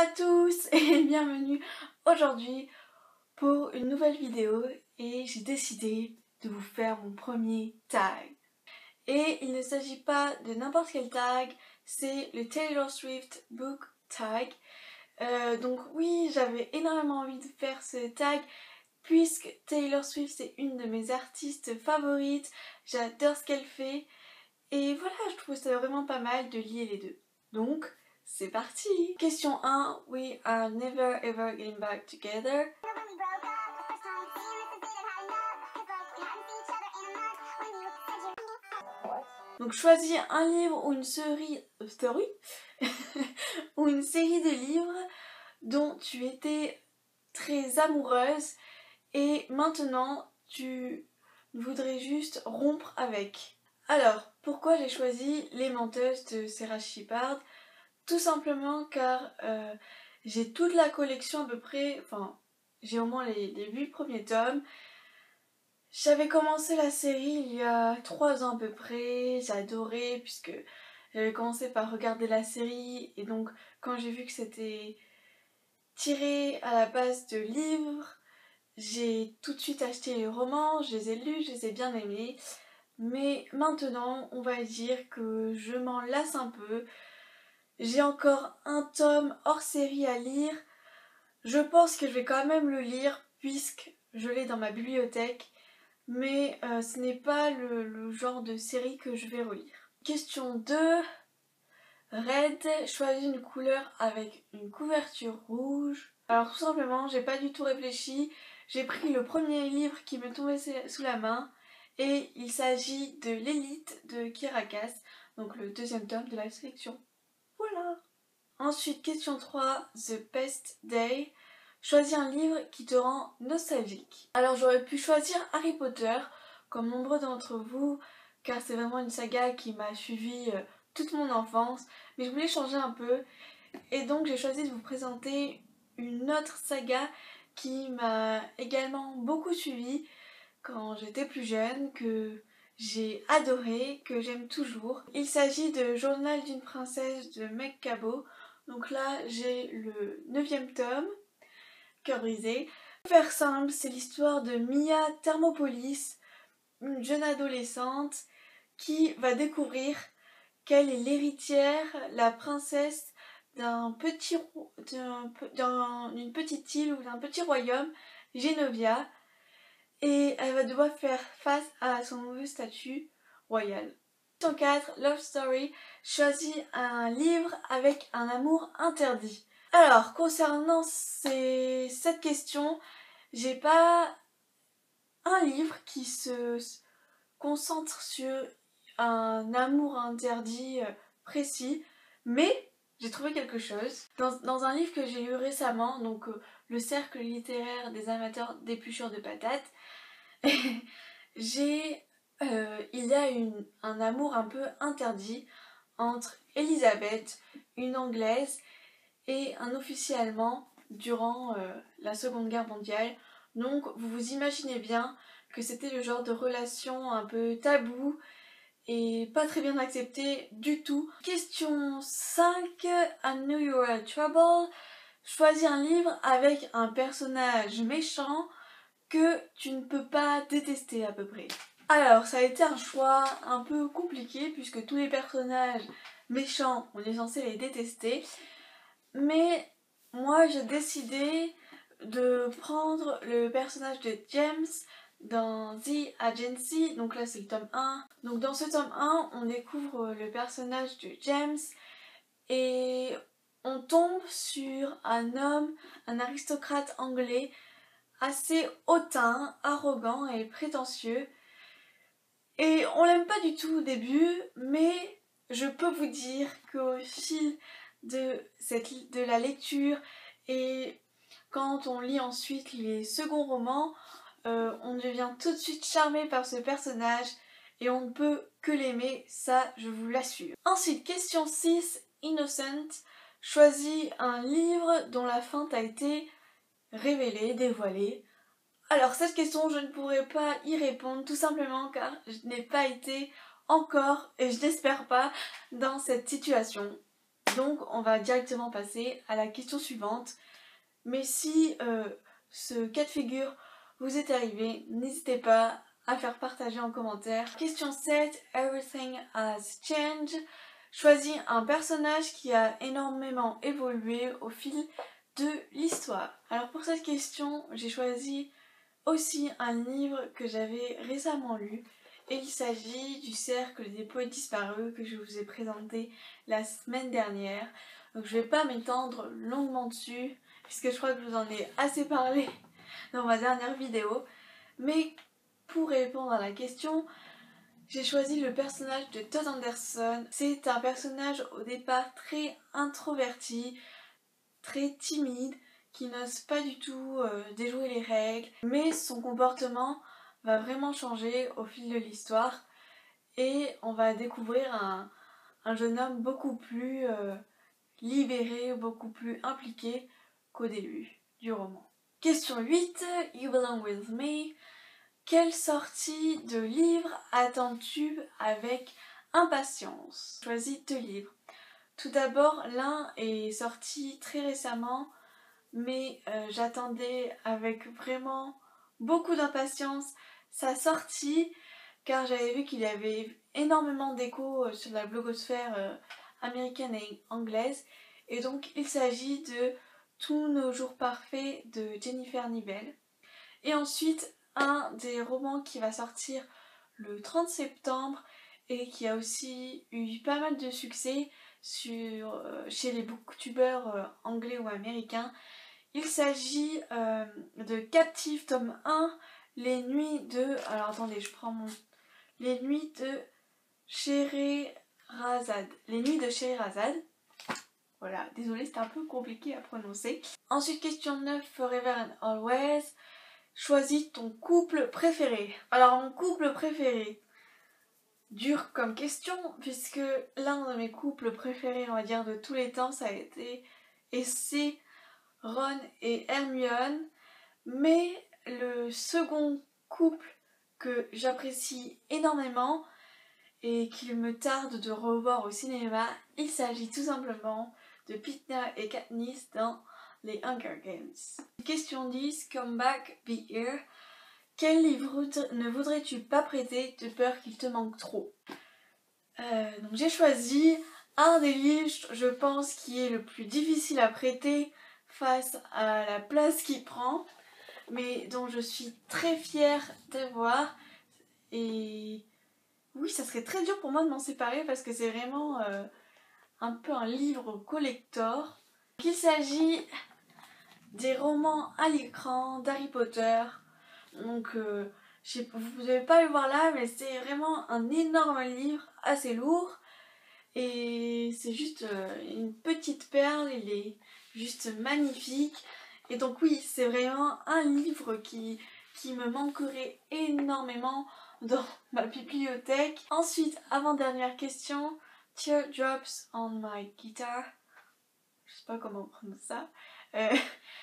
à tous et bienvenue aujourd'hui pour une nouvelle vidéo et j'ai décidé de vous faire mon premier tag. Et il ne s'agit pas de n'importe quel tag, c'est le Taylor Swift Book Tag. Donc oui, j'avais énormément envie de faire ce tag puisque Taylor Swift c'est une de mes artistes favorites, j'adore ce qu'elle fait et voilà, je trouve ça vraiment pas mal de lier les deux. Donc, c'est parti! Question 1. We are never ever getting back together. Donc choisis un livre ou une série ou une série de livres dont tu étais très amoureuse et maintenant tu voudrais juste rompre avec. Alors, pourquoi j'ai choisi Les Menteuses de Sarah Shepard? Tout simplement car j'ai toute la collection à peu près, enfin j'ai au moins les 8 premiers tomes. J'avais commencé la série il y a 3 ans à peu près, j'ai adoré puisque j'avais commencé par regarder la série et donc quand j'ai vu que c'était tiré à la base de livres, j'ai tout de suite acheté les romans, je les ai lus, je les ai bien aimés. Mais maintenant, on va dire que je m'en lasse un peu. J'ai encore un tome hors série à lire. Je pense que je vais quand même le lire puisque je l'ai dans ma bibliothèque. Mais ce n'est pas le genre de série que je vais relire. Question 2. Red, choisis une couleur avec une couverture rouge. Alors tout simplement, j'ai pas du tout réfléchi. J'ai pris le premier livre qui me tombait sous la main. Et il s'agit de l'élite de Kirakas, donc le deuxième tome de la sélection. Voilà. Ensuite, question 3, The Best Day. Choisis un livre qui te rend nostalgique. Alors j'aurais pu choisir Harry Potter, comme nombreux d'entre vous, car c'est vraiment une saga qui m'a suivi toute mon enfance, mais je voulais changer un peu, et donc j'ai choisi de vous présenter une autre saga qui m'a également beaucoup suivi quand j'étais plus jeune, que j'ai adoré, que j'aime toujours. Il s'agit de Journal d'une princesse de Meg Cabot. Donc là, j'ai le 9e tome, Cœur brisé. Pour faire simple, c'est l'histoire de Mia Thermopolis, une jeune adolescente qui va découvrir qu'elle est l'héritière, la princesse d'une petite île ou d'un petit royaume, Genovia, et elle va devoir faire face à son nouveau statut royal. Question 4, Love Story, choisis un livre avec un amour interdit. Alors, concernant cette question, j'ai pas un livre qui se concentre sur un amour interdit précis, mais j'ai trouvé quelque chose. Dans un livre que j'ai lu récemment, donc Le cercle littéraire des amateurs d'épluchures de patates, il y a un amour un peu interdit entre Elisabeth, une Anglaise, et un officier allemand durant la Seconde Guerre mondiale. Donc vous vous imaginez bien que c'était le genre de relation un peu tabou et pas très bien accepté du tout. Question 5, I Know You're in Trouble. Choisis un livre avec un personnage méchant que tu ne peux pas détester à peu près. Alors ça a été un choix un peu compliqué puisque tous les personnages méchants on est censé les détester, mais moi j'ai décidé de prendre le personnage de James dans The Agency, donc là c'est le tome 1. Donc dans ce tome 1 on découvre le personnage de James et on tombe sur un homme, un aristocrate anglais assez hautain, arrogant et prétentieux. Et on l'aime pas du tout au début, mais je peux vous dire qu'au fil de la lecture et quand on lit ensuite les seconds romans, on devient tout de suite charmé par ce personnage et on ne peut que l'aimer, ça je vous l'assure. Ensuite, question 6, Innocent. Choisis un livre dont la fin t'a été révélée, dévoilée. Alors cette question je ne pourrais pas y répondre tout simplement car je n'ai pas été encore et je n'espère pas dans cette situation. Donc on va directement passer à la question suivante. Mais si ce cas de figure vous est arrivé, n'hésitez pas à faire partager en commentaire. Question 7, Everything has changed. Choisis un personnage qui a énormément évolué au fil de l'histoire. Alors pour cette question, j'ai choisi aussi un livre que j'avais récemment lu. Et il s'agit du Cercle des poètes disparus que je vous ai présenté la semaine dernière. Donc je vais pas m'étendre longuement dessus, puisque je crois que je vous en ai assez parlé dans ma dernière vidéo. Mais pour répondre à la question, j'ai choisi le personnage de Todd Anderson. C'est un personnage au départ très introverti, très timide, qui n'ose pas du tout déjouer les règles. Mais son comportement va vraiment changer au fil de l'histoire. Et on va découvrir un jeune homme beaucoup plus libéré, beaucoup plus impliqué qu'au début du roman. Question 8, You Belong With Me. Quelle sortie de livre attends-tu avec impatience? Choisis 2 livres. Tout d'abord, l'un est sorti très récemment, mais j'attendais avec vraiment beaucoup d'impatience sa sortie, car j'avais vu qu'il y avait énormément d'échos sur la blogosphère américaine et anglaise, et donc il s'agit de Tous nos jours parfaits de Jennifer Nivel. Et ensuite, un des romans qui va sortir le 30 septembre et qui a aussi eu pas mal de succès chez les booktubeurs anglais ou américains. Il s'agit de Captive tome 1, Les nuits de... Alors attendez, je prends mon... Les nuits de Scheherazade. Les nuits de Scheherazade. Voilà, désolée, c'était un peu compliqué à prononcer. Ensuite, question 9, Forever and Always. Choisis ton couple préféré. Alors, mon couple préféré, dur comme question, puisque l'un de mes couples préférés, on va dire, de tous les temps, ça a été et c'est Ron et Hermione. Mais le second couple que j'apprécie énormément et qu'il me tarde de revoir au cinéma, il s'agit tout simplement de Pitna et Katniss dans les Hunger Games. Question 10, Come Back, Be Here. Quel livre ne voudrais-tu pas prêter de peur qu'il te manque trop? Donc j'ai choisi un des livres, je pense, qui est le plus difficile à prêter face à la place qu'il prend, mais dont je suis très fière d'avoir. Et oui, ça serait très dur pour moi de m'en séparer parce que c'est vraiment un peu un livre collector. Il s'agit des romans à l'écran d'Harry Potter. Donc vous n'avez pas le voir là, mais c'est vraiment un énorme livre, assez lourd. Et c'est juste une petite perle, il est juste magnifique. Et donc oui, c'est vraiment un livre qui me manquerait énormément dans ma bibliothèque. Ensuite, avant-dernière question, Teardrops on my guitar. Je sais pas comment on prononce ça.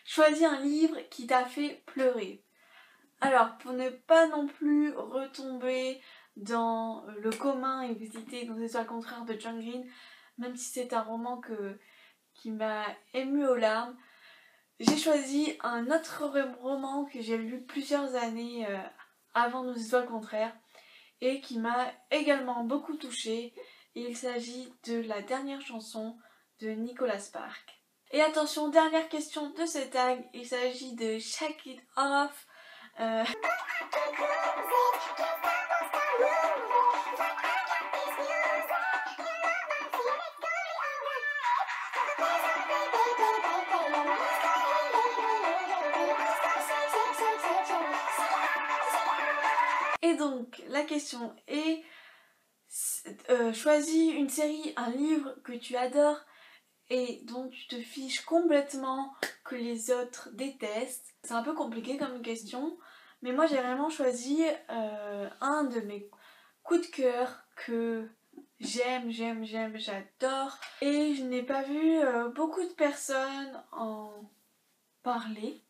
Choisis un livre qui t'a fait pleurer. Alors, pour ne pas non plus retomber dans le commun et visiter dans les étoiles contraires de John Green, même si c'est un roman qui m'a émue aux larmes, j'ai choisi un autre roman que j'ai lu plusieurs années avant Nos étoiles contraires et qui m'a également beaucoup touchée. Il s'agit de La dernière chanson de Nicholas Sparks. Et attention, dernière question de ce tag, il s'agit de Shake It Off. Et donc, la question est, choisis une série, un livre que tu adores et dont tu te fiches complètement que les autres détestent. C'est un peu compliqué comme question, mais moi j'ai vraiment choisi un de mes coups de cœur que j'aime, j'adore. Et je n'ai pas vu beaucoup de personnes en parler.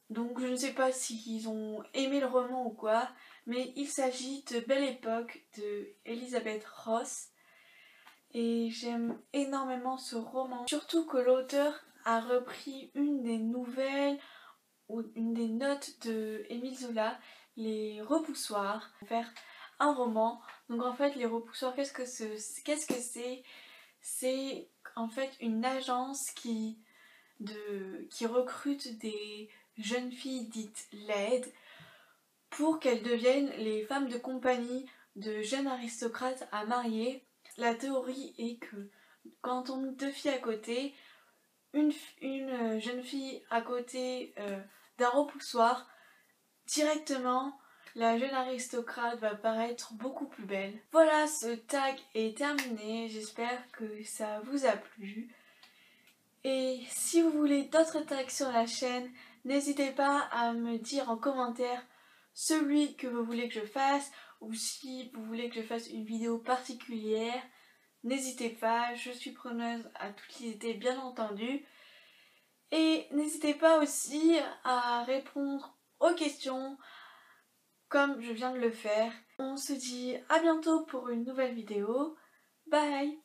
Donc je ne sais pas s'ils ont aimé le roman ou quoi, mais il s'agit de Belle Époque de Elizabeth Ross. et j'aime énormément ce roman. Surtout que l'auteur a repris une des nouvelles ou une des notes de Émile Zola, Les Repoussoirs, pour faire un roman. Donc en fait les Repoussoirs, qu'est-ce que c'est? C'est en fait une agence qui recrute des jeunes filles dites laides pour qu'elles deviennent les femmes de compagnie de jeunes aristocrates à marier. La théorie est que quand on met deux filles à côté, une jeune fille à côté d'un repoussoir, directement la jeune aristocrate va paraître beaucoup plus belle. Voilà, ce tag est terminé, j'espère que ça vous a plu. Et si vous voulez d'autres tags sur la chaîne, n'hésitez pas à me dire en commentaire celui que vous voulez que je fasse, ou si vous voulez que je fasse une vidéo particulière. N'hésitez pas, je suis preneuse à toutes les idées bien entendu. Et n'hésitez pas aussi à répondre aux questions comme je viens de le faire. On se dit à bientôt pour une nouvelle vidéo. Bye!